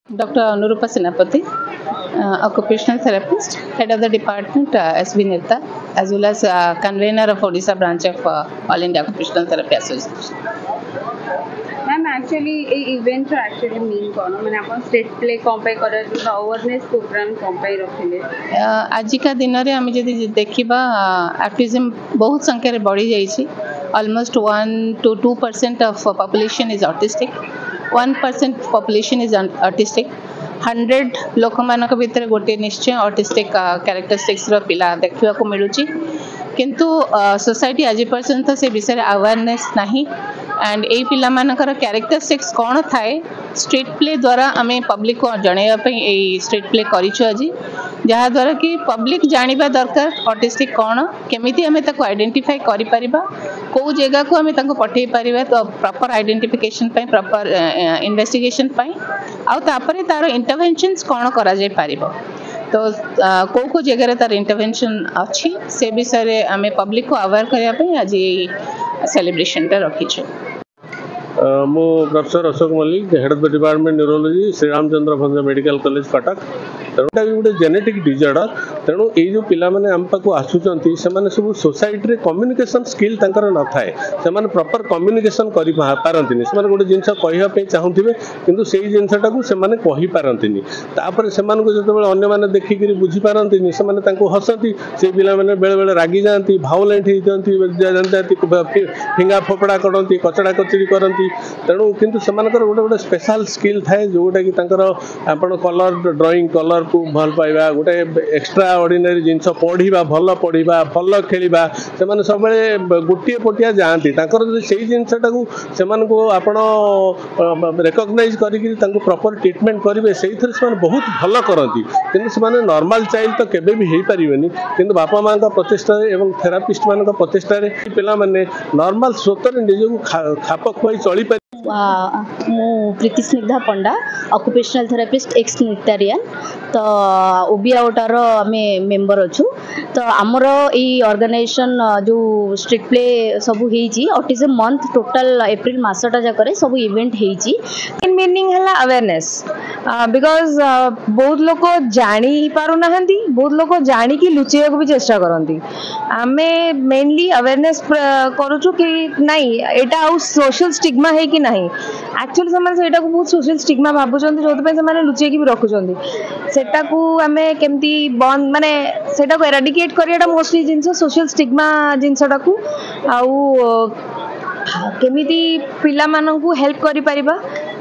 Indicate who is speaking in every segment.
Speaker 1: Dr. Anurupa Senapati, occupational therapist, head of the department, SB Nirta, as well as convener of Odisha branch of All India Occupational Therapy Association.
Speaker 2: Ma'am actually ये event actually mean कौन मैंने अपन state play कंपाई करे जो awareness programme कंपाई रखिले
Speaker 1: आजिका दिन रे आम जदि देखिबा ऑटिज्म बहुत संख्या रे बढ़ी जाइछि almost 1 to 2% of population is autistic 1% population is autistic 100 लोक मानक भितर गोटे निश्चय ऑटिस्टिक कैरेक्टरिस्टिक्स रो पिला देखिबा को मिलुछि किंतु सोसाइटी आज पर्यंत से विषय अवेयरनेस नहीं एंड ए पिला मानकर कैरेक्टरिस्टिक्स कौन थाए स्ट्रीट प्ले द्वारा आम पब्लिक को जनइबा ए स्ट्रीट प्ले करिछु आज जहाँ द्वारा कि पब्लिक जानिबा दरकार ऑटिस्टिक कौन केमिति आम ताको आइडेंटिफाई करि परिबा को जगह को आम ताको पठेई परिबा तो प्रॉपर आइडेंटिफिकेशन पई प्रॉपर इन्वेस्टिगेशन पई आ तापर तार इंटरवेंशंस कौन करा जाय परिबो तो को जगह तार इंटरवेंशन अच्छी से विषय आम पब्लिक को अवेयर करने आज सेलिब्रेशन रखी
Speaker 3: मु professor Ashok Mallick head of the department neurology Shri Ramachandra Bhanj medical college Cuttack तेणुटा भी गोटे जेनेटिक डिजॉर्डर तेणु ये जो पिला माने हम पाक आसुचंती से माने सब सोसाइटी रे कम्युनिकेशन स्किल तंकर न थाए से माने प्रॉपर कम्युनिकेशन करि पारंतिनी से माने गोटे जिंस कहया पे चाहुथिबे किंतु सेही जिंसटा को से माने कहि पारंतिनी तापर से माने को जतबेले अन्य माने देखि करी बुझी पारंतिनी से माने तांको हसंती से पिला माने बेले बेले रागी जानती भावलेंट ही जानती जानती फिंगा फोपड़ा करंती कचड़ा कचड़ी करंती तेणु किंतु समानकर गोटे गोटे स्पेशल स्किल थाए जोटा कि तांकर आपण कलर ड्राइंग कलर को भल पाइबा गोटे एक्स्ट्रा ऑर्डिनरी जिंस पढ़िबा भल खेलिबा से माने सब गोटिए पोटिया जाती तांकर सेही जिंसटा को से माने को आपण रिकॉग्नाइज करिकि तांको प्रॉपर ट्रीटमेंट करिवे सेही थरे से माने बहुत भल करंती किंतु से माने नॉर्मल चाइल्ड तो केबे भी हेई परिबेनी किंतु बापा मां का प्रचेष्टा एवं थेरापिस्ट मान का प्रचेष्टा रे पिला माने नॉर्मल स्वतर निज को खाप खुआई चली
Speaker 4: मु प्रीति स्निग्धा पंडा ऑक्युपेशनल थेरापिस्ट एक्स नृत्यारियन तो ओबिआउटार आम मेंबर अच्छु तो आमर ये ऑर्गेनाइजेशन जो स्ट्रीट प्ले सब होईची ऑटिज्म मंथ टोटल एप्रिल मासटा जाकर सब इवेंट होईची
Speaker 5: मीनिंग है अवेयरनेस बिकॉज बहुत लोग जानी पारु नाहंती बहुत लोग जानी कि लुचेया को भी चेष्टा करती आमे मेनली अवेयरनेस करूछु कि नहीं एटा आउ सोशल स्टिग्मा है कि नहीं एक्चुअली से बहुत सोशल स्टिग्मा भावुं जो लुचे भी रखुं सेटा को आम केमती बंद माने सेटा को एराडिकेट करियाटा मोस्टली जिनस सोशल स्टिग्मा जिनसटा को आउ केमिति पिला माननकु हेल्प करि परिबा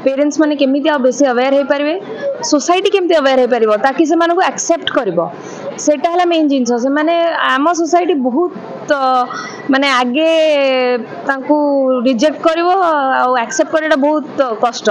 Speaker 5: पेरेंट्स माने केमिति आ बेसी अवेयर हे परिबे सोसाइटी केमिति अवेयर हे परिबो ताकि से मानकु एक्सेप्ट करबो सेटा हला मेन जिंस से माने आम सोसाइटी बहुत माने आगे तांकु रिजेक्ट करबो आ एक्सेप्ट करेटा बहुत कष्ट।